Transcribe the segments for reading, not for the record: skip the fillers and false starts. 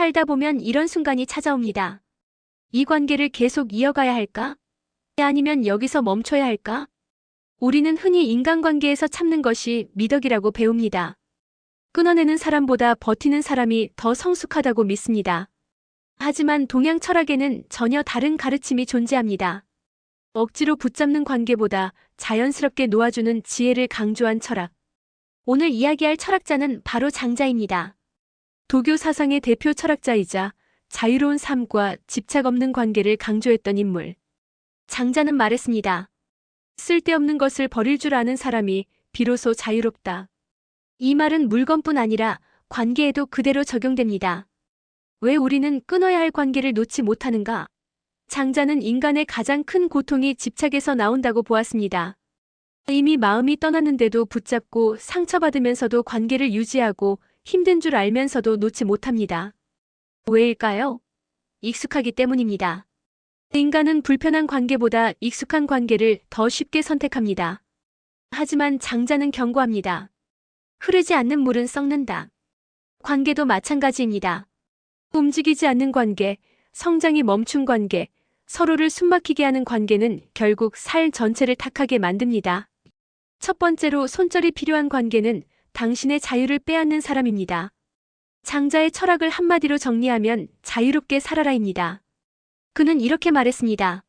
살다 보면 이런 순간이 찾아옵니다. 이 관계를 계속 이어가야 할까? 아니면 여기서 멈춰야 할까? 우리는 흔히 인간관계에서 참는 것이 미덕이라고 배웁니다. 끊어내는 사람보다 버티는 사람이 더 성숙하다고 믿습니다. 하지만 동양 철학에는 전혀 다른 가르침이 존재합니다. 억지로 붙잡는 관계보다 자연스럽게 놓아주는 지혜를 강조한 철학. 오늘 이야기할 철학자는 바로 장자입니다. 도교 사상의 대표 철학자이자 자유로운 삶과 집착 없는 관계를 강조했던 인물. 장자는 말했습니다. 쓸데없는 것을 버릴 줄 아는 사람이 비로소 자유롭다. 이 말은 물건뿐 아니라 관계에도 그대로 적용됩니다. 왜 우리는 끊어야 할 관계를 놓지 못하는가? 장자는 인간의 가장 큰 고통이 집착에서 나온다고 보았습니다. 이미 마음이 떠났는데도 붙잡고 상처받으면서도 관계를 유지하고 힘든 줄 알면서도 놓지 못합니다. 왜일까요? 익숙하기 때문입니다. 인간은 불편한 관계보다 익숙한 관계를 더 쉽게 선택합니다. 하지만 장자는 경고합니다. 흐르지 않는 물은 썩는다. 관계도 마찬가지입니다. 움직이지 않는 관계, 성장이 멈춘 관계, 서로를 숨막히게 하는 관계는 결국 삶 전체를 탁하게 만듭니다. 첫 번째로 손절이 필요한 관계는 당신의 자유를 빼앗는 사람입니다. 장자의 철학을 한마디로 정리하면 자유롭게 살아라입니다. 그는 이렇게 말했습니다.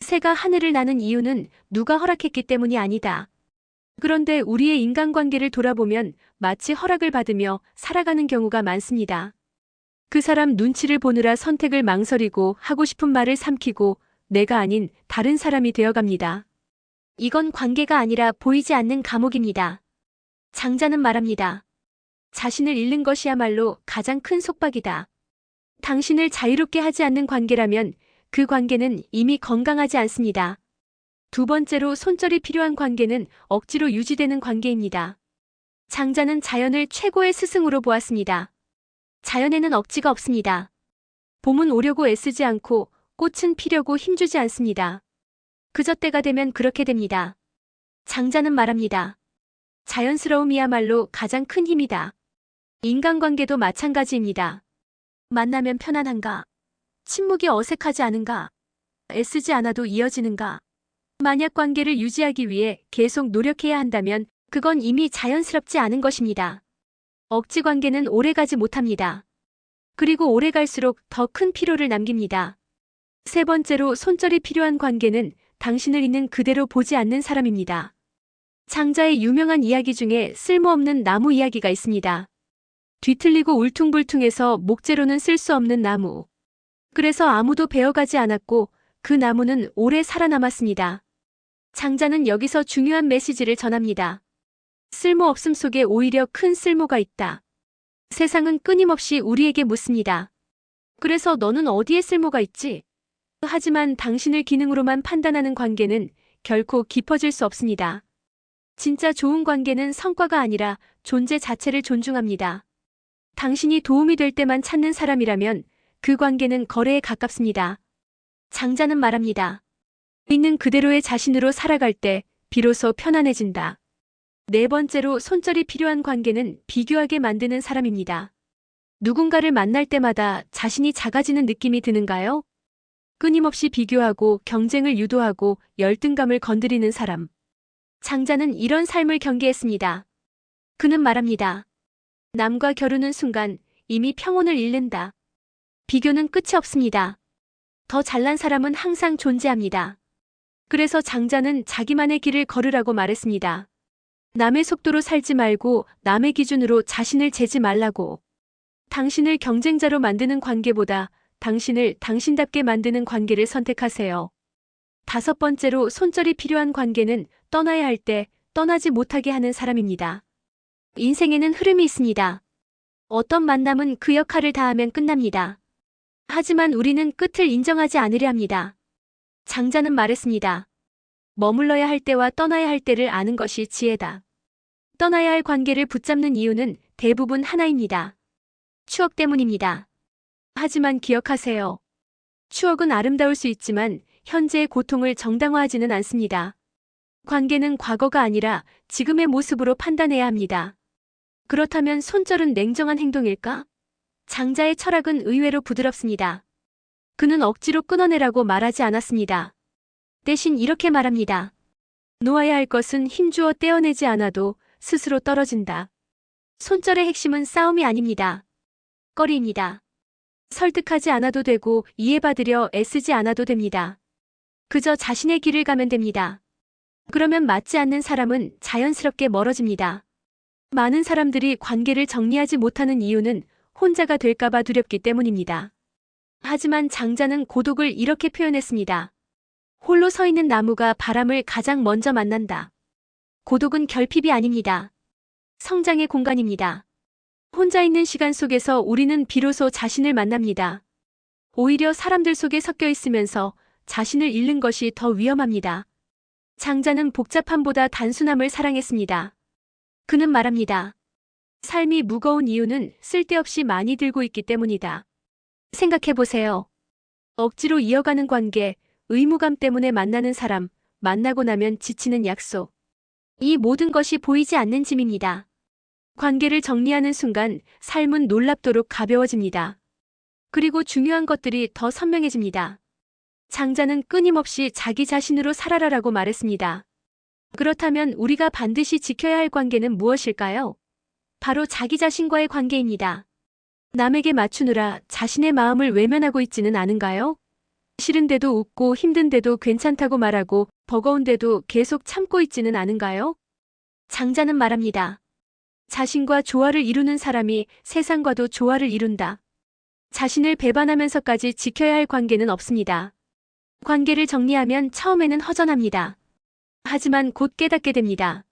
새가 하늘을 나는 이유는 누가 허락했기 때문이 아니다. 그런데 우리의 인간관계를 돌아보면 마치 허락을 받으며 살아가는 경우가 많습니다. 그 사람 눈치를 보느라 선택을 망설이고 하고 싶은 말을 삼키고 내가 아닌 다른 사람이 되어갑니다. 이건 관계가 아니라 보이지 않는 감옥입니다. 장자는 말합니다. 자신을 잃는 것이야말로 가장 큰 속박이다. 당신을 자유롭게 하지 않는 관계라면 그 관계는 이미 건강하지 않습니다. 두 번째로 손절이 필요한 관계는 억지로 유지되는 관계입니다. 장자는 자연을 최고의 스승으로 보았습니다. 자연에는 억지가 없습니다. 봄은 오려고 애쓰지 않고 꽃은 피려고 힘주지 않습니다. 그저 때가 되면 그렇게 됩니다. 장자는 말합니다. 자연스러움이야말로 가장 큰 힘이다. 인간관계도 마찬가지입니다. 만나면 편안한가? 침묵이 어색하지 않은가? 애쓰지 않아도 이어지는가? 만약 관계를 유지하기 위해 계속 노력해야 한다면 그건 이미 자연스럽지 않은 것입니다. 억지 관계는 오래가지 못합니다. 그리고 오래갈수록 더 큰 피로를 남깁니다. 세 번째로 손절이 필요한 관계는 당신을 있는 그대로 보지 않는 사람입니다. 장자의 유명한 이야기 중에 쓸모없는 나무 이야기가 있습니다. 뒤틀리고 울퉁불퉁해서 목재로는 쓸 수 없는 나무. 그래서 아무도 베어가지 않았고 그 나무는 오래 살아남았습니다. 장자는 여기서 중요한 메시지를 전합니다. 쓸모없음 속에 오히려 큰 쓸모가 있다. 세상은 끊임없이 우리에게 묻습니다. 그래서 너는 어디에 쓸모가 있지? 하지만 당신을 기능으로만 판단하는 관계는 결코 깊어질 수 없습니다. 진짜 좋은 관계는 성과가 아니라 존재 자체를 존중합니다. 당신이 도움이 될 때만 찾는 사람이라면 그 관계는 거래에 가깝습니다. 장자는 말합니다. 있는 그대로의 자신으로 살아갈 때 비로소 편안해진다. 네 번째로 손절이 필요한 관계는 비교하게 만드는 사람입니다. 누군가를 만날 때마다 자신이 작아지는 느낌이 드는가요? 끊임없이 비교하고 경쟁을 유도하고 열등감을 건드리는 사람. 장자는 이런 삶을 경계했습니다. 그는 말합니다. 남과 겨루는 순간 이미 평온을 잃는다. 비교는 끝이 없습니다. 더 잘난 사람은 항상 존재합니다. 그래서 장자는 자기만의 길을 걸으라고 말했습니다. 남의 속도로 살지 말고 남의 기준으로 자신을 재지 말라고. 당신을 경쟁자로 만드는 관계보다 당신을 당신답게 만드는 관계를 선택하세요. 다섯 번째로 손절이 필요한 관계는 떠나야 할 때 떠나지 못하게 하는 사람입니다. 인생에는 흐름이 있습니다. 어떤 만남은 그 역할을 다하면 끝납니다. 하지만 우리는 끝을 인정하지 않으려 합니다. 장자는 말했습니다. 머물러야 할 때와 떠나야 할 때를 아는 것이 지혜다. 떠나야 할 관계를 붙잡는 이유는 대부분 하나입니다. 추억 때문입니다. 하지만 기억하세요. 추억은 아름다울 수 있지만 현재의 고통을 정당화하지는 않습니다. 관계는 과거가 아니라 지금의 모습으로 판단해야 합니다. 그렇다면 손절은 냉정한 행동일까? 장자의 철학은 의외로 부드럽습니다. 그는 억지로 끊어내라고 말하지 않았습니다. 대신 이렇게 말합니다. 놓아야 할 것은 힘주어 떼어내지 않아도 스스로 떨어진다. 손절의 핵심은 싸움이 아닙니다. 거리입니다. 설득하지 않아도 되고 이해받으려 애쓰지 않아도 됩니다. 그저 자신의 길을 가면 됩니다. 그러면 맞지 않는 사람은 자연스럽게 멀어집니다. 많은 사람들이 관계를 정리하지 못하는 이유는 혼자가 될까봐 두렵기 때문입니다. 하지만 장자는 고독을 이렇게 표현했습니다. 홀로 서 있는 나무가 바람을 가장 먼저 만난다. 고독은 결핍이 아닙니다. 성장의 공간입니다. 혼자 있는 시간 속에서 우리는 비로소 자신을 만납니다. 오히려 사람들 속에 섞여 있으면서 자신을 잃는 것이 더 위험합니다. 장자는 복잡함보다 단순함을 사랑했습니다. 그는 말합니다. 삶이 무거운 이유는 쓸데없이 많이 들고 있기 때문이다. 생각해보세요. 억지로 이어가는 관계, 의무감 때문에 만나는 사람, 만나고 나면 지치는 약속. 이 모든 것이 보이지 않는 짐입니다. 관계를 정리하는 순간 삶은 놀랍도록 가벼워집니다. 그리고 중요한 것들이 더 선명해집니다. 장자는 끊임없이 자기 자신으로 살아라라고 말했습니다. 그렇다면 우리가 반드시 지켜야 할 관계는 무엇일까요? 바로 자기 자신과의 관계입니다. 남에게 맞추느라 자신의 마음을 외면하고 있지는 않은가요? 싫은데도 웃고 힘든데도 괜찮다고 말하고 버거운데도 계속 참고 있지는 않은가요? 장자는 말합니다. 자신과 조화를 이루는 사람이 세상과도 조화를 이룬다. 자신을 배반하면서까지 지켜야 할 관계는 없습니다. 관계를 정리하면 처음에는 허전합니다. 하지만 곧 깨닫게 됩니다.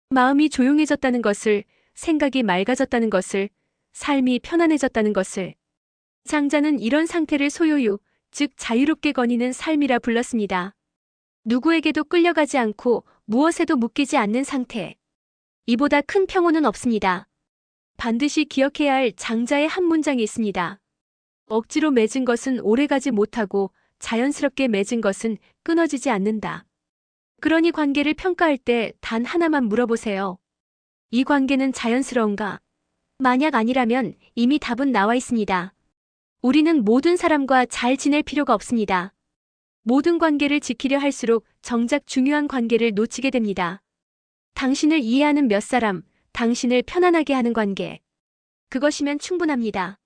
마음이 조용해졌다는 것을, 생각이 맑아졌다는 것을, 삶이 편안해졌다는 것을. 장자는 이런 상태를 소요유, 즉 자유롭게 거니는 삶이라 불렀습니다. 누구에게도 끌려가지 않고 무엇에도 묶이지 않는 상태. 이보다 큰 평온은 없습니다. 반드시 기억해야 할 장자의 한 문장이 있습니다. 억지로 맺은 것은 오래가지 못하고 자연스럽게 맺은 것은 끊어지지 않는다. 그러니 관계를 평가할 때 단 하나만 물어보세요. 이 관계는 자연스러운가? 만약 아니라면 이미 답은 나와 있습니다. 우리는 모든 사람과 잘 지낼 필요가 없습니다. 모든 관계를 지키려 할수록 정작 중요한 관계를 놓치게 됩니다. 당신을 이해하는 몇 사람, 당신을 편안하게 하는 관계. 그것이면 충분합니다.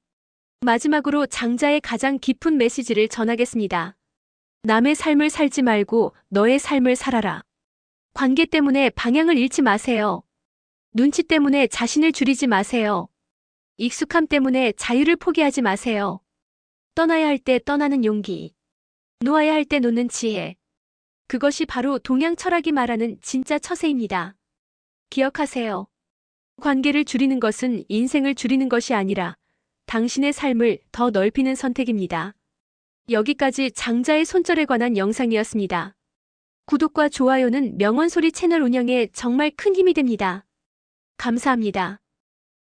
마지막으로 장자의 가장 깊은 메시지를 전하겠습니다. 남의 삶을 살지 말고 너의 삶을 살아라. 관계 때문에 방향을 잃지 마세요. 눈치 때문에 자신을 줄이지 마세요. 익숙함 때문에 자유를 포기하지 마세요. 떠나야 할 때 떠나는 용기. 놓아야 할 때 놓는 지혜. 그것이 바로 동양 철학이 말하는 진짜 처세입니다. 기억하세요. 관계를 줄이는 것은 인생을 줄이는 것이 아니라 당신의 삶을 더 넓히는 선택입니다. 여기까지 장자의 손절에 관한 영상이었습니다. 구독과 좋아요는 명언소리 채널 운영에 정말 큰 힘이 됩니다. 감사합니다.